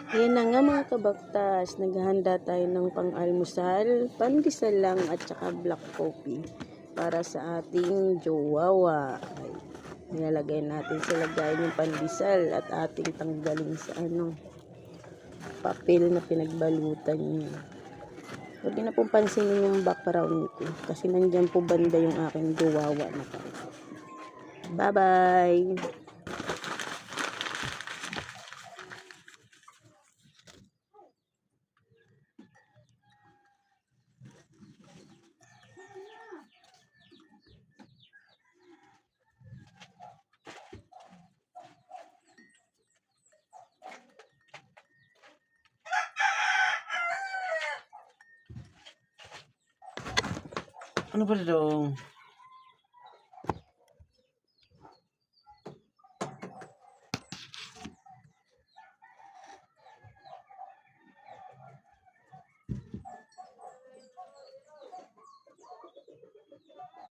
Ayan na nga mga kabaktas, naghahanda tayo ng pang-almusal, pandesal lang at saka black coffee para sa ating jowawa. Ay, nilalagay natin sa lagayan yung pandesal at ating tanggalin sa papel na pinagbalutan niya. Huwag na pong pansinin yung background ko kasi nandyan po banda yung aking jowawa na karito. Bye-bye! Ano ba ito?